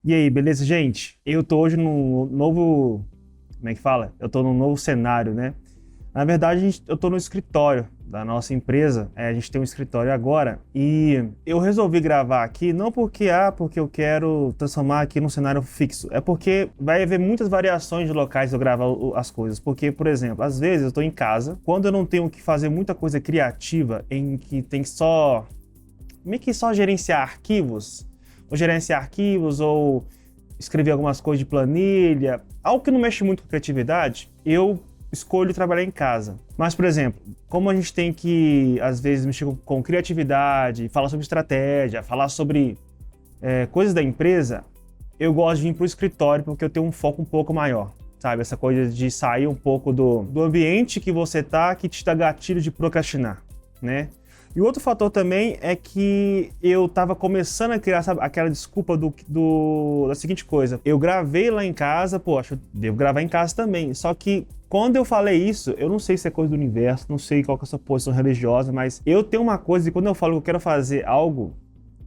E aí, beleza, gente? Eu tô hoje num novo... Como é que fala? Eu tô num novo cenário, né? Na verdade, eu tô no escritório da nossa empresa. A gente tem um escritório agora. E eu resolvi gravar aqui, não porque eu quero transformar aqui num cenário fixo. É porque vai haver muitas variações de locais de eu gravar as coisas. Porque, por exemplo, às vezes eu tô em casa, quando eu não tenho que fazer muita coisa criativa, em que tem que só... meio que só gerenciar arquivos, ou escrever algumas coisas de planilha, algo que não mexe muito com criatividade, eu escolho trabalhar em casa. Mas, por exemplo, como a gente tem que, às vezes, mexer com criatividade, falar sobre estratégia, falar sobre coisas da empresa, eu gosto de vir para o escritório porque eu tenho um foco um pouco maior, sabe? Essa coisa de sair um pouco do ambiente que você tá, que te dá gatilho de procrastinar, né? E o outro fator também é que eu tava começando a criar, sabe, aquela desculpa da seguinte coisa. Eu gravei lá em casa, poxa, eu devo gravar em casa também. Só que quando eu falei isso, eu não sei se é coisa do universo, não sei qual que é a sua posição religiosa, mas eu tenho uma coisa e quando eu falo que eu quero fazer algo,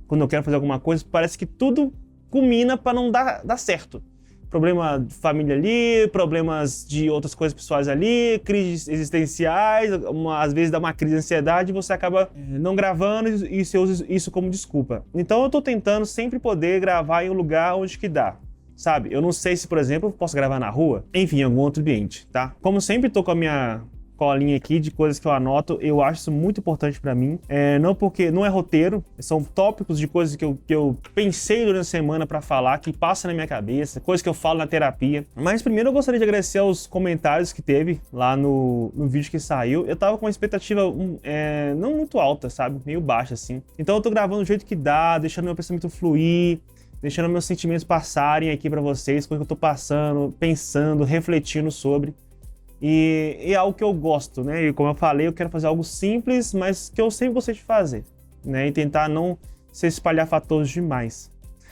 quando eu quero fazer alguma coisa, parece que tudo culmina para não dar certo. Problema de família ali, problemas de outras coisas pessoais ali, crises existenciais, às vezes dá uma crise de ansiedade e você acaba não gravando e você usa isso como desculpa. Então eu tô tentando sempre poder gravar em um lugar onde que dá, sabe? Eu não sei se, por exemplo, eu posso gravar na rua, enfim, em algum outro ambiente, tá? Como sempre tô com a minha colinha aqui de coisas que eu anoto, eu acho isso muito importante pra mim. Não porque não é roteiro, são tópicos de coisas que eu pensei durante a semana pra falar, que passa na minha cabeça, coisas que eu falo na terapia. Mas primeiro eu gostaria de agradecer aos comentários que teve lá no vídeo que saiu. Eu tava com uma expectativa não muito alta, sabe? Meio baixa, assim. Então eu tô gravando do jeito que dá, deixando meu pensamento fluir, deixando meus sentimentos passarem aqui pra vocês, coisas que eu tô passando, pensando, refletindo sobre. E é algo que eu gosto, né? E como eu falei, eu quero fazer algo simples, mas que eu sempre gostei de fazer, né? E tentar não se espalhar fatores demais.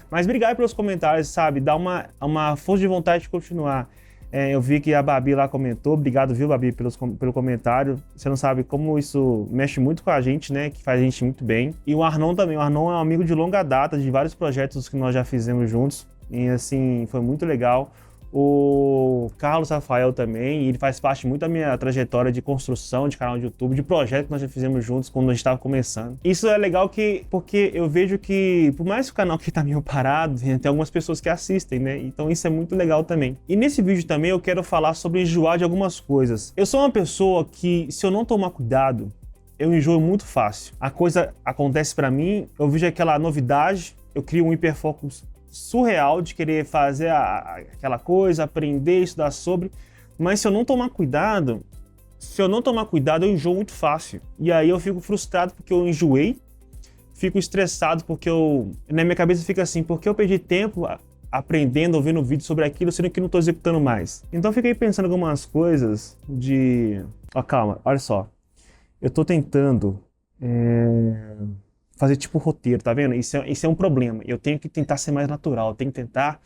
Mas obrigado pelos comentários, sabe? Dá uma força de vontade de continuar. Eu vi que a Babi lá comentou. Obrigado, viu, Babi, pelo comentário. Você não sabe como isso mexe muito com a gente, né? Que faz a gente muito bem. E o Arnon também. O Arnon é um amigo de longa data, de vários projetos que nós já fizemos juntos. E, assim, foi muito legal. O Carlos Rafael também, ele faz parte muito da minha trajetória de construção de canal de YouTube, de projeto que nós já fizemos juntos quando a gente estava começando. Isso é legal porque eu vejo que, por mais que o canal aqui tá meio parado, tem algumas pessoas que assistem, né? Então isso é muito legal também. E nesse vídeo também eu quero falar sobre enjoar de algumas coisas. Eu sou uma pessoa que, se eu não tomar cuidado, eu enjoo muito fácil. A coisa acontece pra mim, eu vejo aquela novidade, eu crio um hiperfoco surreal de querer fazer aquela coisa, aprender, estudar sobre, mas se eu não tomar cuidado, eu enjoo muito fácil. E aí eu fico frustrado porque eu enjoei, fico estressado porque na minha cabeça fica assim, porque eu perdi tempo aprendendo, ouvindo vídeo sobre aquilo, sendo que não estou executando mais. Então eu fiquei pensando em algumas coisas calma, olha só. Eu tô tentando fazer tipo roteiro, tá vendo? Isso é um problema. Eu tenho que tentar ser mais natural, eu tenho que tentar...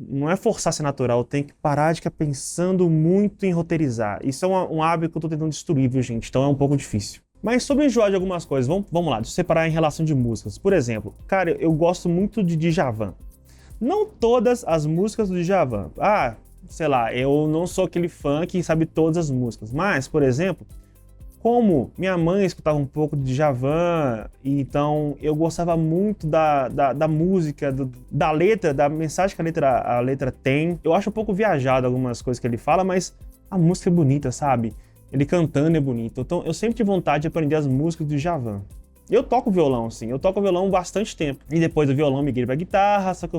não é forçar a ser natural, eu tenho que parar de ficar pensando muito em roteirizar. Isso é um hábito que eu tô tentando destruir, viu, gente? Então é um pouco difícil. Mas sobre enjoar de algumas coisas, vamos lá, deixa eu separar em relação de músicas. Por exemplo, cara, eu gosto muito de Djavan. Não todas as músicas do Djavan. Sei lá, eu não sou aquele fã que sabe todas as músicas. Mas, por exemplo... como minha mãe escutava um pouco de Djavan, então eu gostava muito da música, da letra, da mensagem que a letra tem. Eu acho um pouco viajado algumas coisas que ele fala, mas a música é bonita, sabe? Ele cantando é bonito. Então eu sempre tive vontade de aprender as músicas do Djavan. Eu toco violão, sim. Eu toco violão há bastante tempo. E depois do violão migrei pra guitarra, só que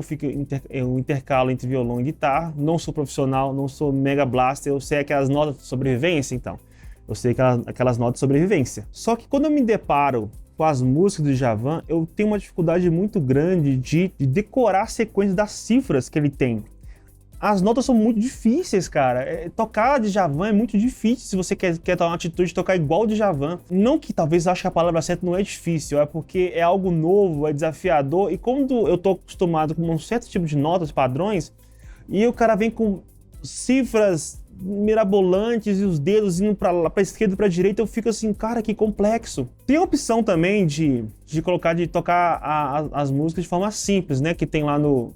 eu intercalo entre violão e guitarra. Não sou profissional, não sou mega blaster, eu sei aquelas notas de sobrevivência, então. Eu sei aquelas notas de sobrevivência. Só que quando eu me deparo com as músicas do Djavan, eu tenho uma dificuldade muito grande de decorar a sequência das cifras que ele tem. As notas são muito difíceis, cara. Tocar Djavan é muito difícil se você quer tomar uma atitude de tocar igual o Djavan. Não que talvez eu ache que a palavra certa não é difícil, é porque é algo novo, é desafiador. E quando eu tô acostumado com um certo tipo de notas, padrões, e o cara vem com cifras mirabolantes e os dedos indo pra esquerda e pra direita, eu fico assim, cara, que complexo. Tem a opção também de tocar as músicas de forma simples, né, que tem lá no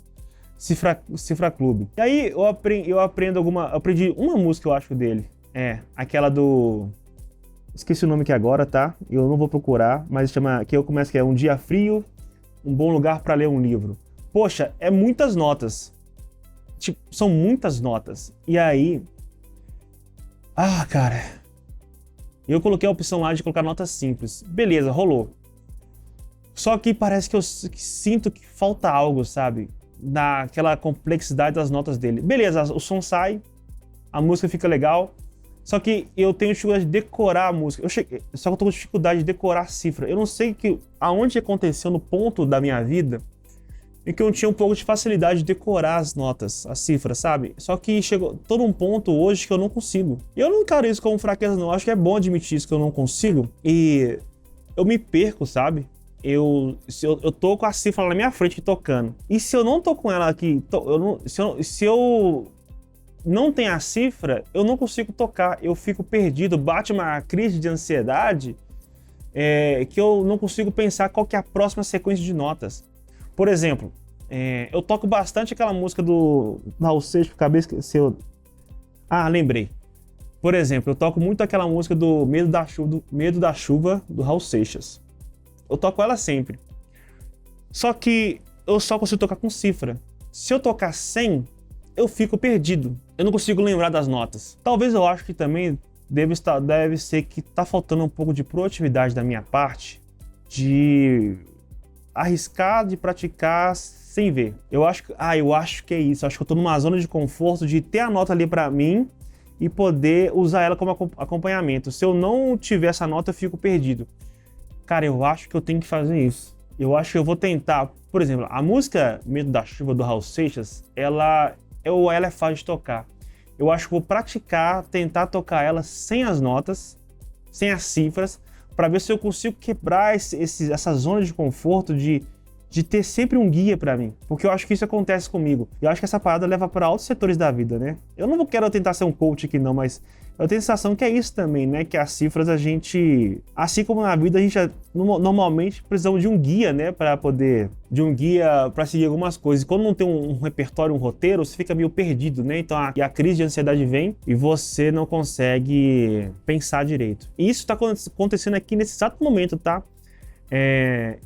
Cifra Club. E aí eu aprendi uma música, eu acho, dele. Aquela do... Esqueci o nome aqui agora, tá? Eu não vou procurar, mas chama... Que eu começo que é Um Dia Frio, um bom lugar pra ler um livro. Poxa, é muitas notas. Tipo, são muitas notas. E aí... cara... Eu coloquei a opção lá de colocar notas simples. Beleza, rolou. Só que parece que eu sinto que falta algo, sabe? Daquela complexidade das notas dele. Beleza, o som sai, a música fica legal, só que eu tenho dificuldade de decorar a música. Só que eu tô com dificuldade de decorar a cifra. Eu não sei aonde aconteceu no ponto da minha vida em que eu tinha um pouco de facilidade de decorar as notas, as cifras, sabe? Só que chegou todo um ponto hoje que eu não consigo. E eu não encaro isso como fraqueza, não. Eu acho que é bom admitir isso, que eu não consigo. E eu me perco, sabe? Eu tô com a cifra lá na minha frente tocando. E se eu não tô com ela aqui, se eu não tenho a cifra, eu não consigo tocar. Eu fico perdido, bate uma crise de ansiedade que eu não consigo pensar qual que é a próxima sequência de notas. Por exemplo, eu toco bastante aquela música do Raul Seixas, acabei esquecendo. Lembrei. Por exemplo, eu toco muito aquela música do Medo da Chuva, do Raul Seixas. Eu toco ela sempre. Só que eu só consigo tocar com cifra. Se eu tocar sem, eu fico perdido. Eu não consigo lembrar das notas. Talvez eu acho que também deve ser que tá faltando um pouco de proatividade da minha parte, de arriscar, de praticar sem ver. Eu acho que é isso. Eu acho que eu tô numa zona de conforto de ter a nota ali pra mim e poder usar ela como acompanhamento. Se eu não tiver essa nota, eu fico perdido. Cara, eu acho que eu tenho que fazer isso. Eu acho que eu vou tentar... Por exemplo, a música Medo da Chuva, do Raul Seixas, ela é fácil de tocar. Eu acho que vou praticar, tentar tocar ela sem as notas, sem as cifras, para ver se eu consigo quebrar essa zona de conforto de ter sempre um guia para mim. Porque eu acho que isso acontece comigo. Eu acho que essa parada leva para outros setores da vida, né? Eu não quero tentar ser um coach aqui não, mas eu tenho a sensação que é isso também, né? Que as cifras a gente... Assim como na vida, a gente normalmente precisamos de um guia, né? De um guia para seguir algumas coisas. E quando não tem um repertório, um roteiro, você fica meio perdido, né? Então a crise de ansiedade vem e você não consegue pensar direito. E isso tá acontecendo aqui nesse exato momento, tá?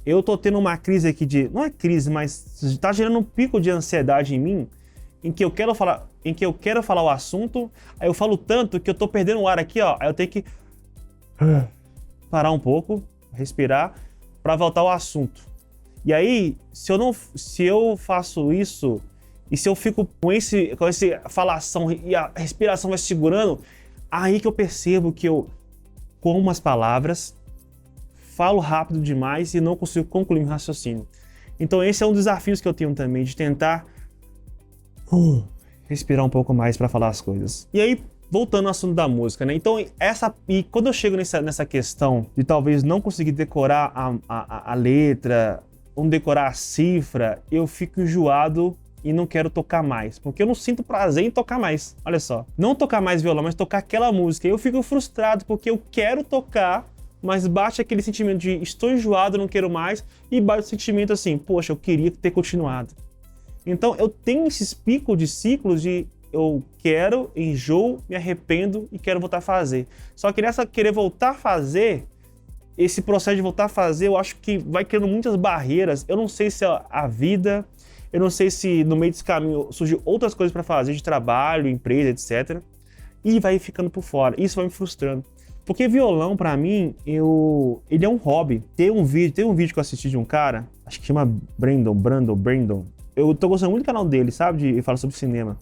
Eu tô tendo uma crise aqui não é crise, mas tá gerando um pico de ansiedade em mim, em que eu quero falar o assunto, aí eu falo tanto que eu tô perdendo o ar aqui, ó, aí eu tenho que parar um pouco, respirar, para voltar ao assunto. E aí, se eu faço isso, e se eu fico com essa falação e a respiração vai segurando, aí que eu percebo que eu como as palavras, falo rápido demais e não consigo concluir um raciocínio. Então esse é um dos desafios que eu tenho também, de tentar respirar um pouco mais para falar as coisas. E aí, voltando ao assunto da música, né? Então, quando eu chego nessa questão de talvez não conseguir decorar a letra, ou decorar a cifra, eu fico enjoado e não quero tocar mais, porque eu não sinto prazer em tocar mais. Olha só, não tocar mais violão, mas tocar aquela música. Eu fico frustrado porque eu quero tocar, mas bate aquele sentimento de estou enjoado, não quero mais, e bate o sentimento assim, poxa, eu queria ter continuado. Então eu tenho esses picos de ciclos de eu quero, enjoo, me arrependo e quero voltar a fazer. Só que nessa querer voltar a fazer, esse processo de voltar a fazer, eu acho que vai criando muitas barreiras. Eu não sei se é a vida, eu não sei se no meio desse caminho surgiu outras coisas para fazer, de trabalho, empresa, etc. E vai ficando por fora. Isso vai me frustrando. Porque violão, pra mim, ele é um hobby. Tem um vídeo que eu assisti de um cara, acho que chama Brandon. Eu tô gostando muito do canal dele, sabe? Ele fala sobre cinema.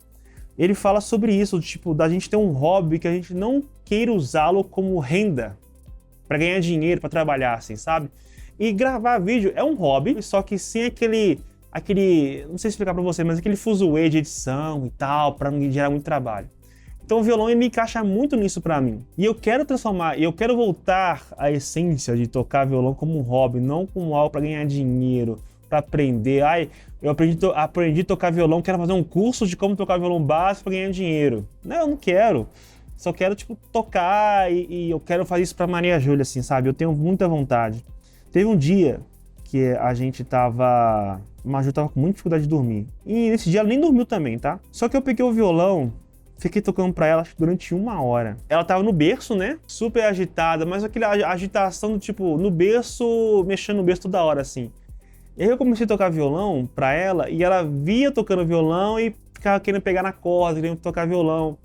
Ele fala sobre isso, tipo, da gente ter um hobby que a gente não queira usá-lo como renda, pra ganhar dinheiro, pra trabalhar, assim, sabe? E gravar vídeo é um hobby, só que sem aquele, não sei explicar pra você, mas aquele fuzuê de edição e tal, pra não gerar muito trabalho. Então o violão ele me encaixa muito nisso pra mim. E eu quero voltar à essência de tocar violão como um hobby, não como algo pra ganhar dinheiro, pra aprender. Ai, eu aprendi a tocar violão, quero fazer um curso de como tocar violão básico pra ganhar dinheiro. Não, eu não quero. Só quero, tipo, tocar e eu quero fazer isso pra Maria Júlia, assim, sabe? Eu tenho muita vontade. Teve um dia que a gente tava... A Maju tava com muita dificuldade de dormir. E nesse dia ela nem dormiu também, tá? Só que eu peguei o violão, fiquei tocando pra ela, acho que durante 1 hora. Ela tava no berço, né? Super agitada, mas aquela agitação do tipo, no berço, mexendo no berço toda hora, assim. E aí eu comecei a tocar violão pra ela, e ela via tocando violão e ficava querendo pegar na corda, querendo tocar violão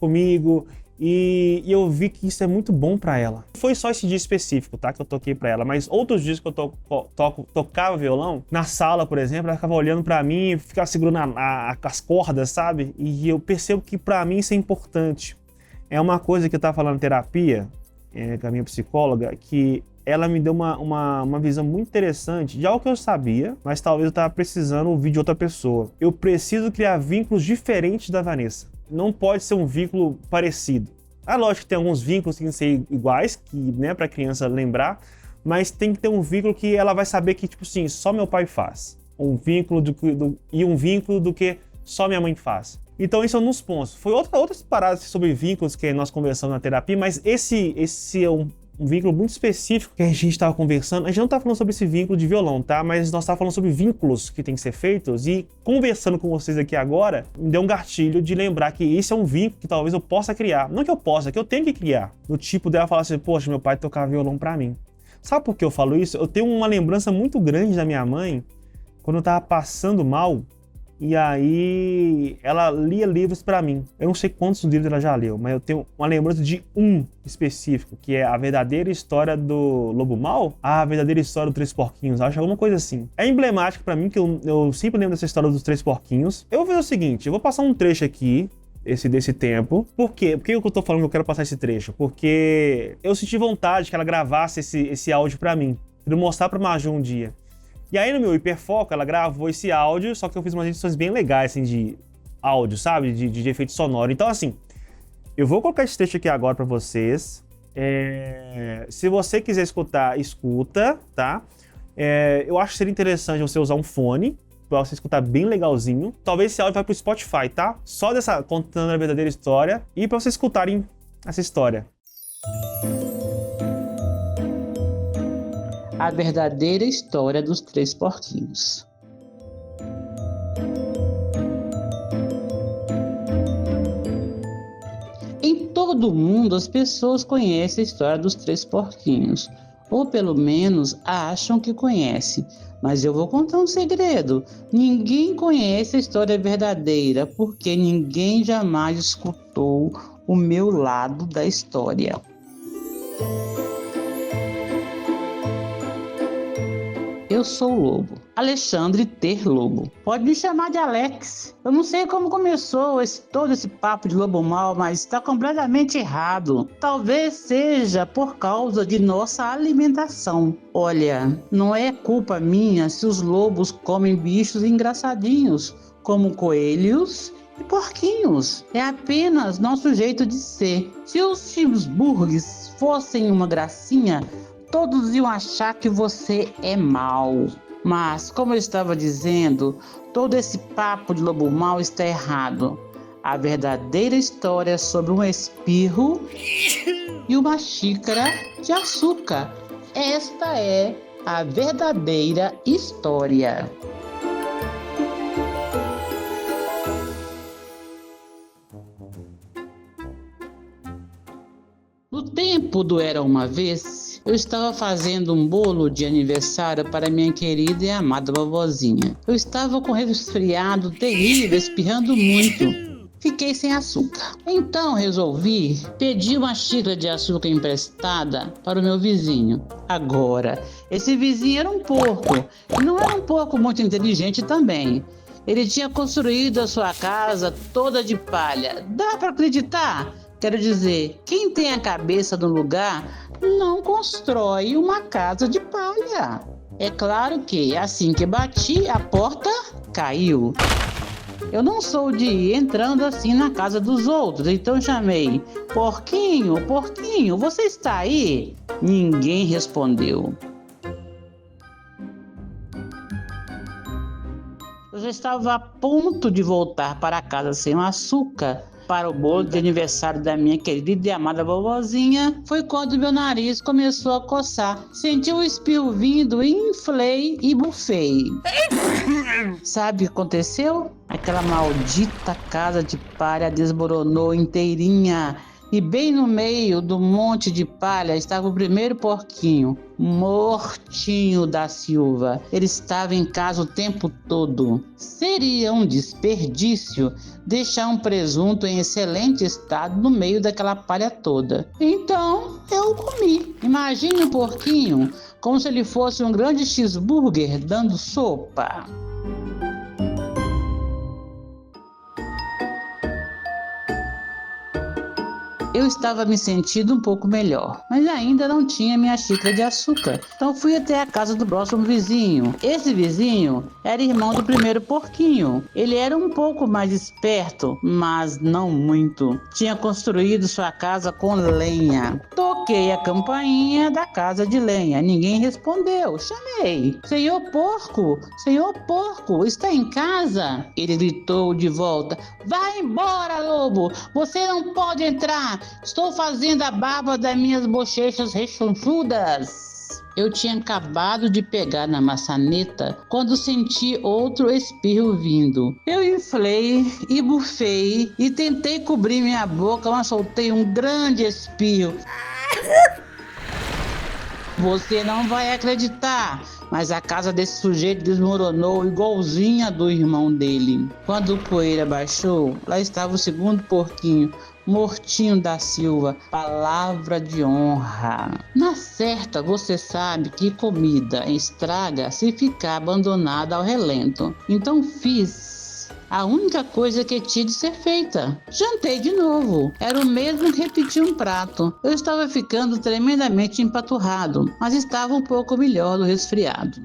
comigo. E eu vi que isso é muito bom pra ela. Não foi só esse dia específico, tá? Que eu toquei pra ela, mas outros dias que eu tocava violão, na sala, por exemplo, ela ficava olhando pra mim, ficava segurando as cordas, sabe? E eu percebo que pra mim isso é importante. É uma coisa que eu tava falando em terapia, com a minha psicóloga, que ela me deu uma visão muito interessante de algo que eu sabia, mas talvez eu tava precisando ouvir de outra pessoa. Eu preciso criar vínculos diferentes da Vanessa. Não pode ser um vínculo parecido. Lógico que tem alguns vínculos que tem que ser iguais, que, né, pra criança lembrar, mas tem que ter um vínculo que ela vai saber que, tipo assim, só meu pai faz. Um vínculo e um vínculo do que só minha mãe faz. Então, isso é um dos pontos. Foi outras paradas sobre vínculos que nós conversamos na terapia, mas esse é um vínculo muito específico que a gente estava conversando. A gente não está falando sobre esse vínculo de violão, tá? Mas nós estávamos falando sobre vínculos que têm que ser feitos e conversando com vocês aqui agora, me deu um gatilho de lembrar que esse é um vínculo que talvez eu possa criar. Não que eu possa, que eu tenho que criar. No tipo dela falar assim, poxa, meu pai tocava violão pra mim. Sabe por que eu falo isso? Eu tenho uma lembrança muito grande da minha mãe quando eu tava passando mal. E aí, ela lia livros pra mim. Eu não sei quantos livros ela já leu, mas eu tenho uma lembrança de um específico, que é A Verdadeira História do Lobo Mau, A Verdadeira História dos Três Porquinhos, acho alguma coisa assim. É emblemático pra mim, que eu sempre lembro dessa história dos Três Porquinhos. Eu vou fazer o seguinte, eu vou passar um trecho aqui, desse tempo. Por quê? Por que eu tô falando que eu quero passar esse trecho? Porque eu senti vontade que ela gravasse esse áudio pra mim, pra eu mostrar pra Maju um dia. E aí no meu hiperfoco ela gravou esse áudio, só que eu fiz umas edições bem legais, assim, de áudio, sabe? De efeito sonoro. Então, assim, eu vou colocar esse texto aqui agora pra vocês. Se você quiser escutar, escuta, tá? Eu acho que seria interessante você usar um fone, pra você escutar bem legalzinho. Talvez esse áudio vai pro Spotify, tá? Só dessa contando a verdadeira história e pra vocês escutarem essa história. A Verdadeira História dos Três Porquinhos. Em todo o mundo, as pessoas conhecem a história dos Três Porquinhos, ou pelo menos acham que conhecem. Mas eu vou contar um segredo: ninguém conhece a história verdadeira, porque ninguém jamais escutou o meu lado da história. Eu sou o Lobo, Alexandre Ter Lobo. Pode me chamar de Alex. Eu não sei como começou todo esse papo de lobo mau, mas está completamente errado. Talvez seja por causa de nossa alimentação. Olha, não é culpa minha se os lobos comem bichos engraçadinhos, como coelhos e porquinhos. É apenas nosso jeito de ser. Se os cheeseburgers fossem uma gracinha, todos iam achar que você é mau. Mas, como eu estava dizendo, todo esse papo de lobo mau está errado. A verdadeira história é sobre um espirro e uma xícara de açúcar. Esta é a verdadeira história. No tempo do Era Uma Vez, eu estava fazendo um bolo de aniversário para minha querida e amada vovozinha. Eu estava com resfriado terrível, espirrando muito. Fiquei sem açúcar. Então resolvi pedir uma xícara de açúcar emprestada para o meu vizinho. Agora, esse vizinho era um porco, e não era um porco muito inteligente também. Ele tinha construído a sua casa toda de palha. Dá para acreditar? Quero dizer, quem tem a cabeça no lugar não constrói uma casa de palha. É claro que assim que bati, a porta caiu. Eu não sou de ir entrando assim na casa dos outros, então chamei: Porquinho, porquinho, você está aí? Ninguém respondeu. Eu já estava a ponto de voltar para casa sem o açúcar para o bolo de aniversário da minha querida e amada vovozinha, foi quando meu nariz começou a coçar. Senti o espirro vindo, inflei e bufei. Sabe o que aconteceu? Aquela maldita casa de palha desmoronou inteirinha. E bem no meio do monte de palha estava o primeiro porquinho, mortinho da Silva. Ele estava em casa o tempo todo. Seria um desperdício deixar um presunto em excelente estado no meio daquela palha toda. Então eu comi. Imagine um porquinho como se ele fosse um grande cheeseburger dando sopa. Eu estava me sentindo um pouco melhor, mas ainda não tinha minha xícara de açúcar. Então fui até a casa do próximo vizinho. Esse vizinho era irmão do primeiro porquinho. Ele era um pouco mais esperto, mas não muito. Tinha construído sua casa com lenha. Toquei a campainha da casa de lenha. Ninguém respondeu. Chamei. Senhor porco, está em casa? Ele gritou de volta. Vai embora, lobo! Você não pode entrar! Estou fazendo a barba das minhas bochechas rechonchudas. Eu tinha acabado de pegar na maçaneta quando senti outro espirro vindo. Eu inflei e bufei e tentei cobrir minha boca, mas soltei um grande espirro. Você não vai acreditar, mas a casa desse sujeito desmoronou igualzinha a do irmão dele. Quando o poeira baixou, lá estava o segundo porquinho, mortinho da Silva, palavra de honra. Na certa, você sabe que comida estraga se ficar abandonada ao relento. Então fiz a única coisa que tinha de ser feita. Jantei de novo. Era o mesmo que repetir um prato. Eu estava ficando tremendamente empaturrado, mas estava um pouco melhor do resfriado.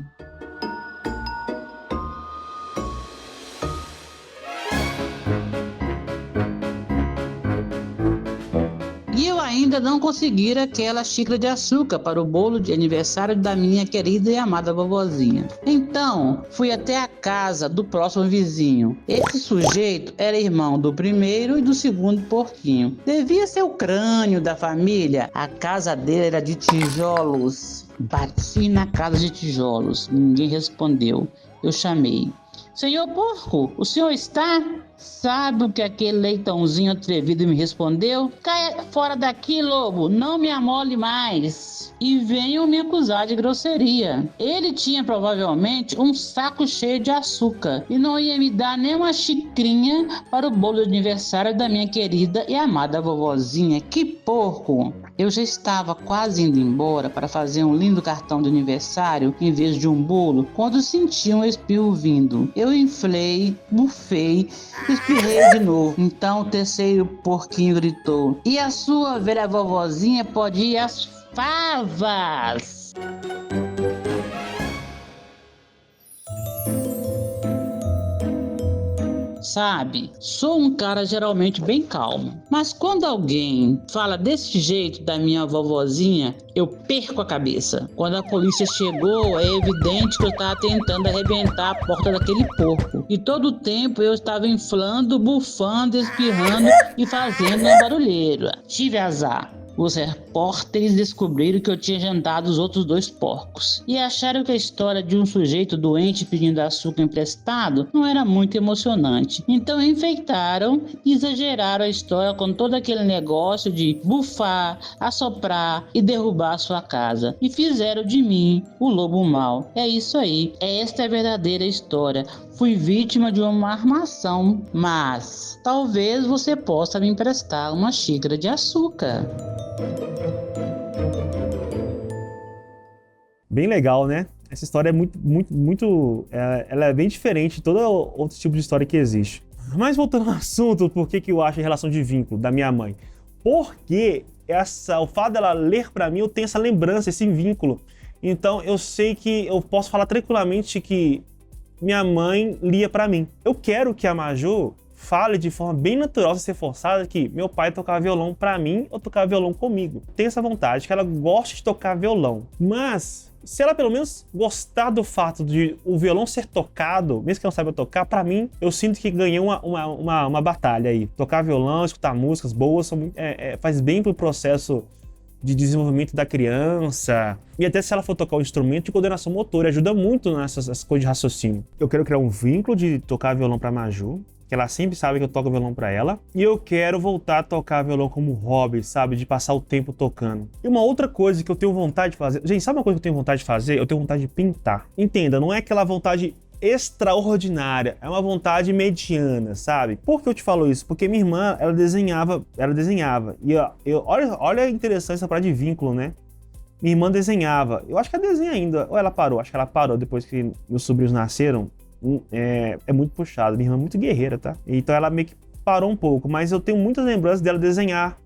E eu ainda não conseguira aquela xícara de açúcar para o bolo de aniversário da minha querida e amada vovozinha. Então, fui até a casa do próximo vizinho. Esse sujeito era irmão do primeiro e do segundo porquinho. Devia ser o crânio da família. A casa dele era de tijolos. Bati na casa de tijolos. Ninguém respondeu. Eu chamei. Senhor porco, o senhor está? Sabe o que aquele leitãozinho atrevido me respondeu? Caia fora daqui, lobo, não me amole mais. E venham me acusar de grosseria. Ele tinha provavelmente um saco cheio de açúcar e não ia me dar nem uma xicrinha para o bolo de aniversário da minha querida e amada vovozinha. Que porco! Eu já estava quase indo embora para fazer um lindo cartão de aniversário em vez de um bolo, quando senti um espirro vindo. Eu inflei, bufei, espirrei de novo. Então o terceiro porquinho gritou: e a sua velha vovozinha pode ir às favas! Sabe, sou um cara geralmente bem calmo, mas quando alguém fala desse jeito da minha vovozinha, eu perco a cabeça. Quando a polícia chegou, é evidente que eu estava tentando arrebentar a porta daquele porco. E todo o tempo eu estava inflando, bufando, espirrando e fazendo uma barulheira. Tive azar. Os repórteres descobriram que eu tinha jantado os outros dois porcos e acharam que a história de um sujeito doente pedindo açúcar emprestado não era muito emocionante. Então enfeitaram e exageraram a história com todo aquele negócio de bufar, assoprar e derrubar a sua casa. E fizeram de mim o lobo mau. É isso aí. Esta é a verdadeira história. Fui vítima de uma armação, mas talvez você possa me emprestar uma xícara de açúcar. Bem legal, né? Essa história é muito ela é bem diferente de todo outro tipo de história que existe. Mas voltando ao assunto, por que eu acho a relação de vínculo da minha mãe? Porque o fato dela ler pra mim, eu tenho essa lembrança, esse vínculo. Então eu sei que eu posso falar tranquilamente que minha mãe lia pra mim. Eu quero que a Maju fale de forma bem natural, sem ser forçada, que meu pai tocava violão pra mim, eu tocava violão comigo. Tem essa vontade, que ela gosta de tocar violão. Mas, se ela pelo menos gostar do fato de o violão ser tocado, mesmo que ela não saiba tocar, pra mim, eu sinto que ganhei uma batalha aí. Tocar violão, escutar músicas boas, faz bem pro processo de desenvolvimento da criança. E até se ela for tocar um instrumento de coordenação motora, ajuda muito nessas coisas de raciocínio. Eu quero criar um vínculo de tocar violão pra Maju, que ela sempre sabe que eu toco violão pra ela. E eu quero voltar a tocar violão como hobby, sabe? De passar o tempo tocando. E uma outra coisa que eu tenho vontade de fazer... Gente, sabe uma coisa que eu tenho vontade de fazer? Eu tenho vontade de pintar. Entenda, não é aquela vontade extraordinária, é uma vontade mediana, sabe? Por que eu te falo isso? Porque minha irmã, ela desenhava. E olha a interessante essa parada de vínculo, né? Minha irmã desenhava. Eu acho que ela desenha ainda, ou ela parou? Acho que ela parou depois que meus sobrinhos nasceram. É muito puxado. Minha irmã é muito guerreira, tá? Então ela meio que parou um pouco, mas eu tenho muitas lembranças dela desenhar.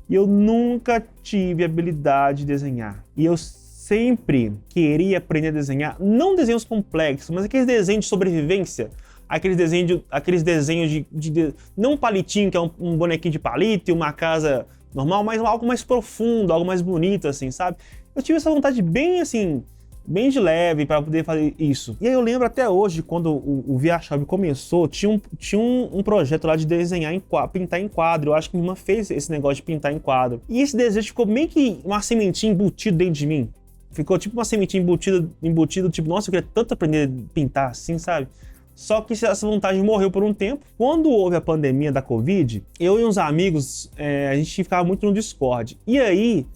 E eu nunca tive habilidade de desenhar. E eu sempre queria aprender a desenhar, não desenhos complexos, mas aqueles desenhos de sobrevivência, aqueles desenhos de não um palitinho, que é um bonequinho de palito e uma casa normal, mas algo mais profundo, algo mais bonito, assim, sabe? Eu tive essa vontade bem, assim, bem de leve para poder fazer isso. E aí eu lembro até hoje, quando o ViaShop começou, tinha um projeto lá de desenhar, pintar em quadro. Eu acho que minha irmã fez esse negócio de pintar em quadro. E esse desejo ficou meio que uma sementinha embutida dentro de mim. Ficou tipo uma sementinha embutida, tipo, nossa, eu queria tanto aprender a pintar assim, sabe? Só que essa vontade morreu por um tempo. Quando houve a pandemia da Covid, eu e uns amigos, a gente ficava muito no Discord. E aí,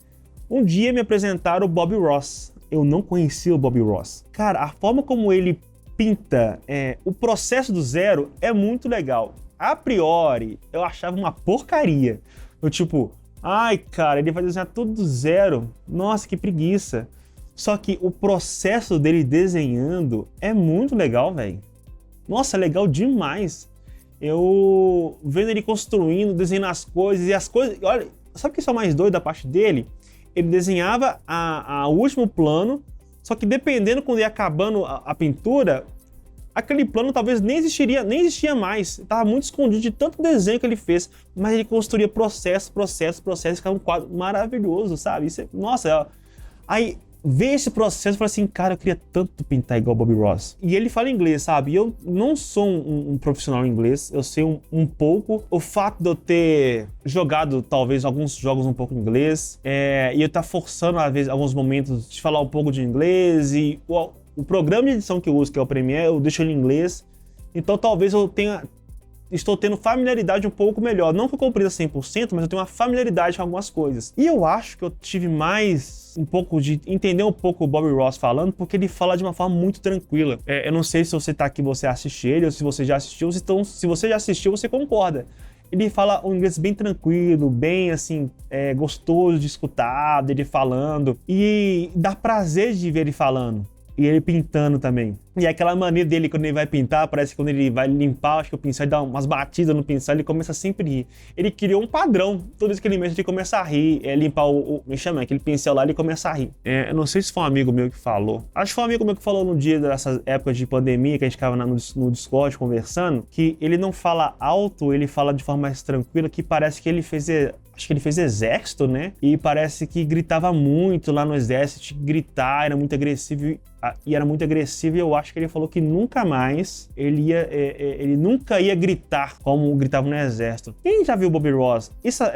um dia me apresentaram o Bob Ross. Eu não conhecia o Bob Ross. Cara, a forma como ele pinta, o processo do zero é muito legal. A priori, eu achava uma porcaria. Eu tipo, ai, cara, ele vai desenhar tudo do zero. Nossa, que preguiça. Só que o processo dele desenhando é muito legal, velho. Nossa, é legal demais. Eu vendo ele construindo, desenhando as coisas, e as coisas... Olha, sabe o que é o mais doido da parte dele? Ele desenhava o último plano, só que dependendo quando ia acabando a pintura, aquele plano talvez nem existia mais. Estava muito escondido de tanto desenho que ele fez, mas ele construía processo, ficava um quadro maravilhoso, sabe? Nossa, aí ver esse processo e falar assim, cara, eu queria tanto pintar igual Bob Ross. E ele fala inglês, sabe? E eu não sou um profissional em inglês, eu sei um pouco. O fato de eu ter jogado, talvez, alguns jogos um pouco em inglês, e eu estar forçando, às vezes, alguns momentos de falar um pouco de inglês, e o programa de edição que eu uso, que é o Premiere, eu deixo ele em inglês. Então, talvez estou tendo familiaridade um pouco melhor. Não que eu compreenda 100%, mas eu tenho uma familiaridade com algumas coisas. E eu acho que eu tive mais um pouco de entender um pouco o Bob Ross falando, porque ele fala de uma forma muito tranquila. Eu não sei se você tá aqui, você assiste ele, ou se você já assistiu. Então, se você já assistiu, você concorda. Ele fala um inglês bem tranquilo, bem assim, gostoso de escutar, dele falando. E dá prazer de ver ele falando. E ele pintando também. E aquela mania dele, quando ele vai pintar, parece que quando ele vai limpar, acho que o pincel, ele dá umas batidas no pincel, ele começa sempre a rir. Ele criou um padrão. Toda vez que ele mexe, ele começa a rir. Limpar me chama, aquele pincel lá, ele começa a rir. Eu não sei se foi um amigo meu que falou. Acho que foi um amigo meu que falou no dia dessas épocas de pandemia, que a gente ficava no Discord conversando, que ele não fala alto, ele fala de forma mais tranquila, que parece que ele fez... Acho que ele fez exército, né? E parece que gritava muito lá no exército, gritar, era muito agressivo. E era muito agressivo, e eu acho que ele falou que nunca mais ele nunca ia gritar como gritava no exército. Quem já viu o Bob Ross? Essa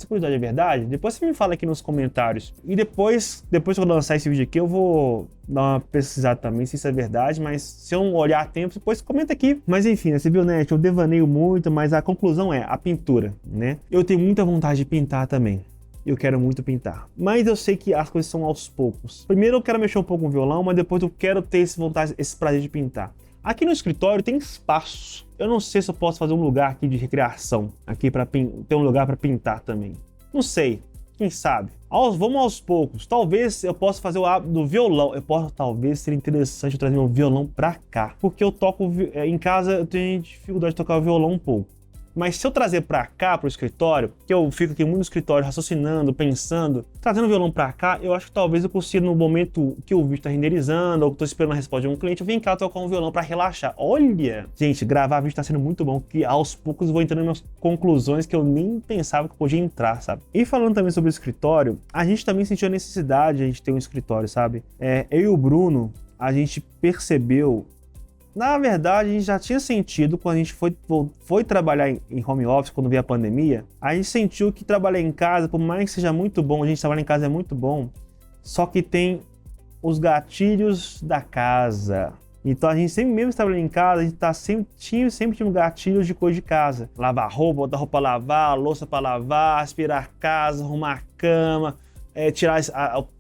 curiosidade é verdade? Depois você me fala aqui nos comentários. E depois que eu lançar esse vídeo aqui, eu vou dar uma pesquisada também se isso é verdade, mas se eu não olhar a tempo, depois comenta aqui. Mas enfim, né, você viu, né? Eu devaneio muito, mas a conclusão é a pintura, né? Eu tenho muita vontade de pintar também. Eu quero muito pintar. Mas eu sei que as coisas são aos poucos. Primeiro eu quero mexer um pouco com o violão, mas depois eu quero ter esse prazer de pintar. Aqui no escritório tem espaço. Eu não sei se eu posso fazer um lugar aqui de recreação, aqui para ter um lugar para pintar também. Não sei. Quem sabe? Vamos aos poucos. Talvez eu possa fazer o hábito do violão. Talvez seria interessante eu trazer meu violão pra cá. Porque eu toco em casa, eu tenho dificuldade de tocar o violão um pouco. Mas se eu trazer pra cá, pro escritório, que eu fico aqui muito no escritório raciocinando, pensando, trazendo o violão pra cá, eu acho que talvez eu consiga, no momento que o vídeo tá renderizando, ou que tô esperando a resposta de um cliente, eu venho cá tocar um violão pra relaxar. Olha! Gente, gravar vídeo tá sendo muito bom, que aos poucos eu vou entrando em umas conclusões que eu nem pensava que eu podia entrar, sabe? E falando também sobre o escritório, a gente também sentiu a necessidade de a gente ter um escritório, sabe? Eu e o Bruno, a gente percebeu. Na verdade, a gente já tinha sentido quando a gente foi trabalhar em home office, quando veio a pandemia, a gente sentiu que trabalhar em casa, por mais que seja muito bom, a gente trabalhar em casa é muito bom, só que tem os gatilhos da casa. Então a gente sempre, mesmo trabalhando em casa, a gente sempre tinha um gatilho de coisa de casa. Lavar roupa, botar roupa pra lavar, louça pra lavar, aspirar a casa, arrumar a cama, tirar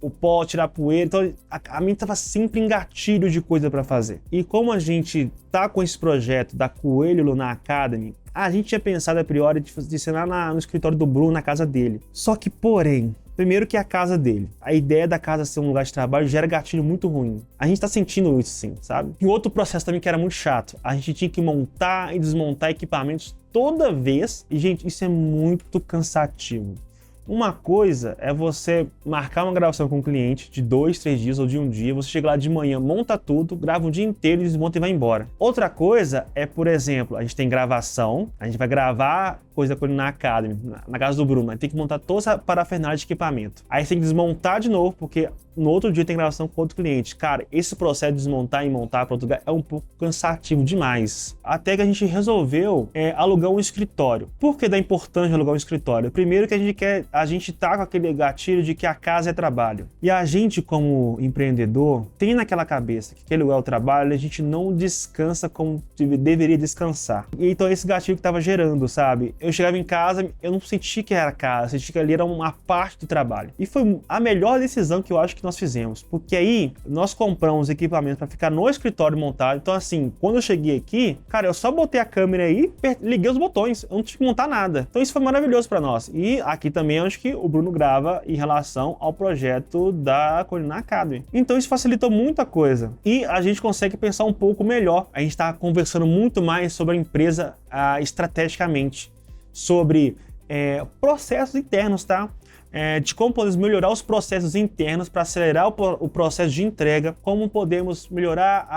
o pó, tirar a poeira. Então a mente estava sempre em gatilho de coisa para fazer. E como a gente tá com esse projeto da Coelho Lunar Academy, a gente tinha pensado a priori de ensinar no escritório do Bruno, na casa dele. Só que, porém, primeiro que é a casa dele. A ideia da casa ser um lugar de trabalho gera gatilho muito ruim. A gente tá sentindo isso sim, sabe? E outro processo também que era muito chato. A gente tinha que montar e desmontar equipamentos toda vez. E, gente, isso é muito cansativo. Uma coisa é você marcar uma gravação com um cliente de 2, 3 dias ou de um dia, você chega lá de manhã, monta tudo, grava um dia inteiro, desmonta e vai embora. Outra coisa é, por exemplo, a gente tem gravação, a gente vai gravar coisa na Academy, na casa do Bruno, aí tem que montar toda essa parafernália de equipamento. Aí você tem que desmontar de novo, porque no outro dia tem gravação com outro cliente. Cara, esse processo de desmontar e montar para outro lugar é um pouco cansativo demais. Até que a gente resolveu alugar um escritório. Por que da importância de alugar um escritório? Primeiro que a gente tá com aquele gatilho de que a casa é trabalho. E a gente, como empreendedor, tem naquela cabeça que aquele lugar é o trabalho, a gente não descansa como deveria descansar. E então esse gatilho que tava gerando, sabe? Eu chegava em casa, eu não senti que era casa, eu senti que ali era uma parte do trabalho. E foi a melhor decisão que eu acho que nós fizemos, porque aí nós compramos equipamentos para ficar no escritório montado. Então assim, quando eu cheguei aqui, cara, eu só botei a câmera aí, liguei os botões, eu não tive que montar nada. Então isso foi maravilhoso para nós. E aqui também acho que o Bruno grava em relação ao projeto da Culinar Academy. Então isso facilitou muita coisa. E a gente consegue pensar um pouco melhor. A gente está conversando muito mais sobre a empresa estrategicamente, sobre processos internos, tá? De como podemos melhorar os processos internos para acelerar o processo de entrega, como podemos melhorar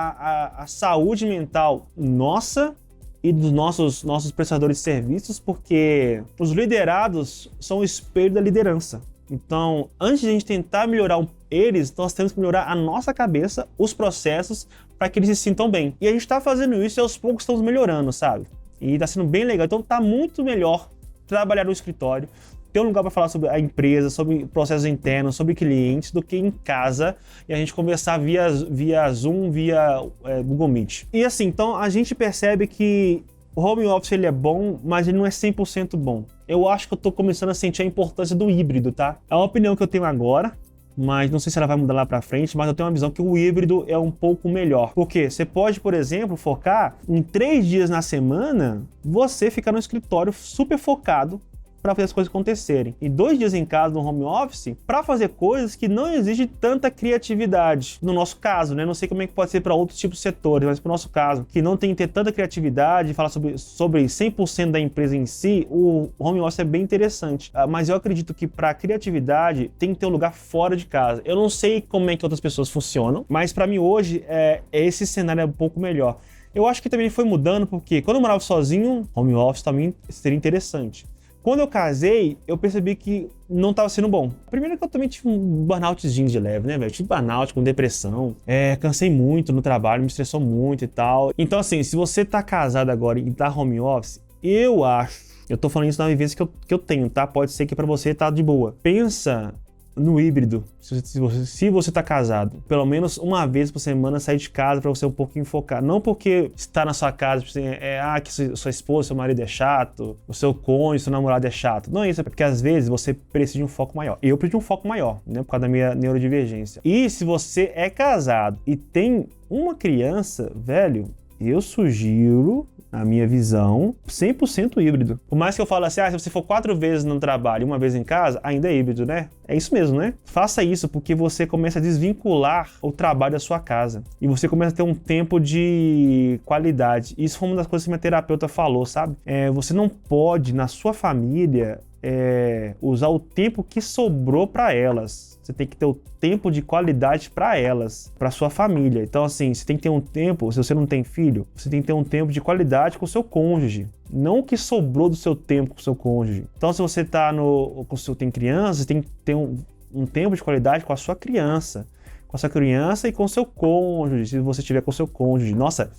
a saúde mental nossa e dos nossos prestadores de serviços, porque os liderados são o espelho da liderança. Então, antes de a gente tentar melhorar eles, nós temos que melhorar a nossa cabeça, os processos, para que eles se sintam bem. E a gente está fazendo isso e aos poucos estamos melhorando, sabe? E está sendo bem legal. Então, está muito melhor trabalhar no escritório, ter um lugar para falar sobre a empresa, sobre processos internos, sobre clientes, do que em casa e a gente conversar via Zoom, via Google Meet. E assim, então a gente percebe que o home office ele é bom, mas ele não é 100% bom. Eu acho que eu tô começando a sentir a importância do híbrido, tá? É uma opinião que eu tenho agora, mas não sei se ela vai mudar lá pra frente, mas eu tenho uma visão que o híbrido é um pouco melhor. Porque você pode, por exemplo, focar em 3 dias na semana, você ficar no escritório super focado para fazer as coisas acontecerem. E 2 dias em casa, no home office, para fazer coisas que não exigem tanta criatividade. No nosso caso, né? Não sei como é que pode ser para outros tipos de setores, mas para o nosso caso, que não tem que ter tanta criatividade, falar sobre 100% da empresa em si, o home office é bem interessante. Mas eu acredito que para criatividade tem que ter um lugar fora de casa. Eu não sei como é que outras pessoas funcionam, mas para mim hoje esse cenário é um pouco melhor. Eu acho que também foi mudando, porque quando eu morava sozinho, home office também seria interessante. Quando eu casei, eu percebi que não estava sendo bom. Primeiro que eu também tive um burnoutzinho de leve, né, velho? Tive burnout com depressão, cansei muito no trabalho, me estressou muito e tal. Então assim, se você tá casado agora e tá home office, eu tô falando isso na vivência que eu tenho, tá? Pode ser que pra você tá de boa. Pensa no híbrido, se você tá casado, pelo menos uma vez por semana sair de casa pra você um pouquinho focar. Não porque está na sua casa, que sua esposa, seu marido é chato, o seu cônjuge, seu namorado é chato. Não é isso, é porque às vezes você precisa de um foco maior. Eu preciso de um foco maior, né, por causa da minha neurodivergência. E se você é casado e tem uma criança, velho, eu sugiro na minha visão, 100% híbrido. Por mais que eu fale assim, se você for 4 vezes no trabalho e 1 vez em casa, ainda é híbrido, né? É isso mesmo, né? Faça isso porque você começa a desvincular o trabalho da sua casa. E você começa a ter um tempo de qualidade. Isso foi uma das coisas que minha terapeuta falou, sabe? Você não pode, na sua família, usar o tempo que sobrou para elas. Você tem que ter o tempo de qualidade para elas, para sua família. Então, assim, você tem que ter um tempo, se você não tem filho, você tem que ter um tempo de qualidade com o seu cônjuge. Não o que sobrou do seu tempo com o seu cônjuge. Então, se você tem criança, você tem que ter um tempo de qualidade com a sua criança. Com a sua criança e com o seu cônjuge, se você tiver com o seu cônjuge. Nossa,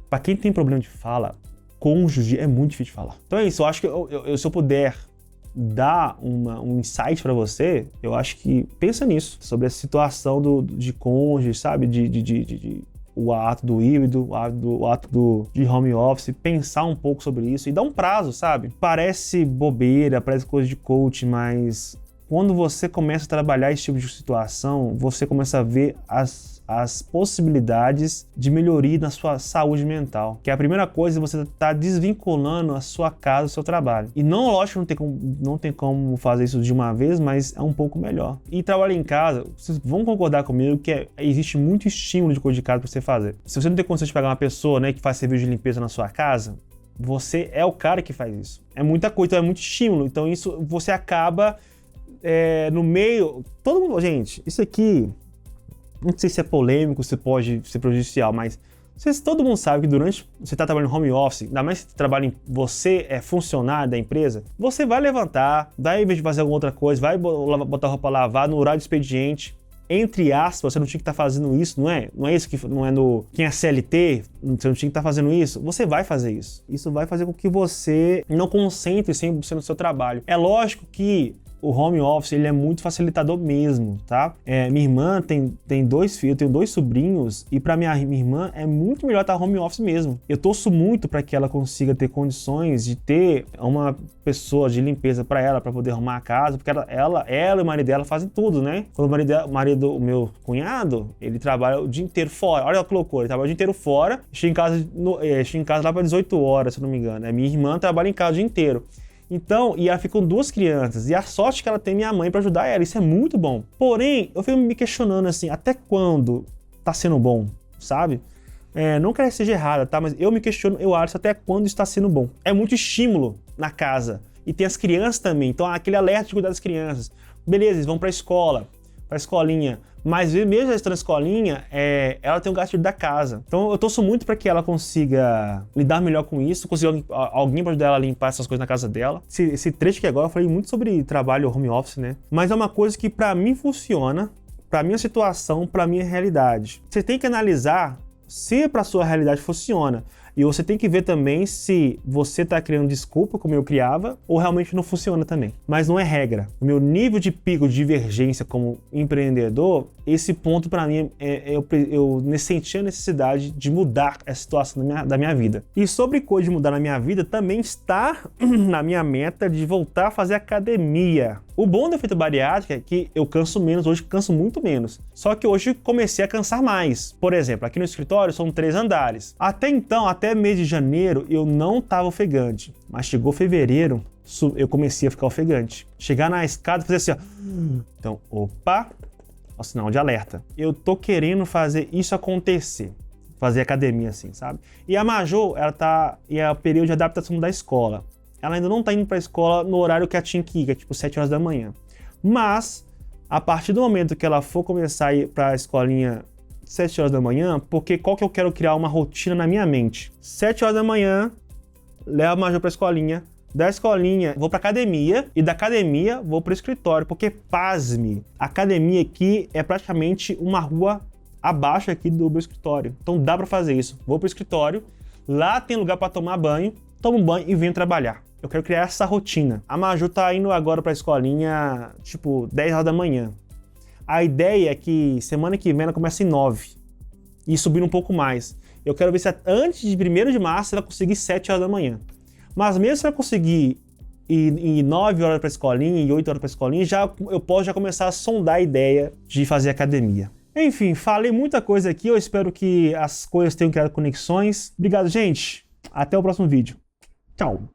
para quem tem problema de fala, cônjuge é muito difícil de falar. Então é isso, eu acho que se eu puder dar um insight para você, eu acho que pensa nisso, sobre a situação de cônjuge, sabe? O ato do híbrido, o ato de home office, pensar um pouco sobre isso e dar um prazo, sabe? Parece bobeira, parece coisa de coach, mas quando você começa a trabalhar esse tipo de situação, você começa a ver as possibilidades de melhoria na sua saúde mental. Que a primeira coisa é você estar desvinculando a sua casa do seu trabalho. E não, lógico, não tem como fazer isso de uma vez, mas é um pouco melhor. E trabalhar em casa, vocês vão concordar comigo que existe muito estímulo de coisa de casa para você fazer. Se você não tem condição de pegar uma pessoa, né, que faz serviço de limpeza na sua casa, você é o cara que faz isso. É muita coisa, então é muito estímulo. Então isso você acaba no meio... Todo mundo... Gente, isso aqui... Não sei se é polêmico, se pode ser prejudicial, mas todo mundo sabe que durante você está trabalhando em home office, ainda mais se você é funcionário da empresa, você vai levantar, vai, em vez de fazer alguma outra coisa, vai botar a roupa lavar no horário de expediente. Entre aspas, você não tinha que estar fazendo isso, não é? Não é isso que não é quem é CLT, você não tinha que estar fazendo isso. Você vai fazer isso. Isso vai fazer com que você não concentre 100% no seu trabalho. É lógico que o home office ele é muito facilitador mesmo, tá? Minha irmã tem 2 filhos, eu tenho 2 sobrinhos e para minha irmã é muito melhor estar home office mesmo. Eu torço muito para que ela consiga ter condições de ter uma pessoa de limpeza para ela, para poder arrumar a casa, porque ela e o marido dela fazem tudo, né? Quando o meu cunhado, ele trabalha o dia inteiro fora. Olha que loucura, ele trabalha o dia inteiro fora, chega em casa lá para 18 horas, se eu não me engano. Minha irmã trabalha em casa o dia inteiro. Então, e ela fica com 2 crianças, e a sorte que ela tem minha mãe pra ajudar ela, isso é muito bom. Porém, eu fico me questionando assim, até quando tá sendo bom, sabe? Não quero que seja errada, tá? Mas eu me questiono, eu acho até quando está sendo bom. É muito estímulo na casa, e tem as crianças também, então aquele alerta de cuidar das crianças. Beleza, eles vão pra escolinha, mas mesmo estando na escolinha, ela tem um gasto da casa. Então eu torço muito para que ela consiga lidar melhor com isso, conseguir alguém para ajudar ela a limpar essas coisas na casa dela. Esse trecho aqui agora eu falei muito sobre trabalho home office, né? Mas é uma coisa que para mim funciona, para minha situação, para minha realidade. Você tem que analisar se para sua realidade funciona. E você tem que ver também se você está criando desculpa, como eu criava, ou realmente não funciona também. Mas não é regra. O meu nível de pico de divergência como empreendedor, esse ponto para mim, eu senti a necessidade de mudar essa situação da minha vida. E sobre coisa de mudar na minha vida, também está na minha meta de voltar a fazer academia. O bom do efeito bariátrica é que eu canso menos, hoje canso muito menos. Só que hoje comecei a cansar mais. Por exemplo, aqui no escritório são 3 andares. Até então, até mês de janeiro, eu não estava ofegante. Mas chegou fevereiro, eu comecei a ficar ofegante. Chegar na escada e fazer assim, ó. Então, opa, ó, sinal de alerta. Eu tô querendo fazer isso acontecer. Fazer academia assim, sabe? E a Majô, e é o período de adaptação da escola. Ela ainda não tá indo pra escola no horário que ela tinha que ir, que é tipo 7 horas da manhã. Mas, a partir do momento que ela for começar a ir pra escolinha 7 horas da manhã, porque qual que eu quero criar uma rotina na minha mente? 7 horas da manhã, levo a Majô pra escolinha, da escolinha vou pra academia e da academia vou pro escritório, porque pasme, a academia aqui é praticamente uma rua abaixo aqui do meu escritório. Então dá pra fazer isso. Vou pro escritório, lá tem lugar pra tomar banho, tomo um banho e venho trabalhar. Eu quero criar essa rotina. A Maju tá indo agora pra escolinha, tipo, 10 horas da manhã. A ideia é que semana que vem ela começa em 9 e subir um pouco mais. Eu quero ver se antes de 1º de março ela conseguir 7 horas da manhã. Mas mesmo se ela conseguir ir 9 horas pra escolinha e 8 horas pra escolinha, eu posso já começar a sondar a ideia de fazer academia. Enfim, falei muita coisa aqui, eu espero que as coisas tenham criado conexões. Obrigado, gente! Até o próximo vídeo. Tchau!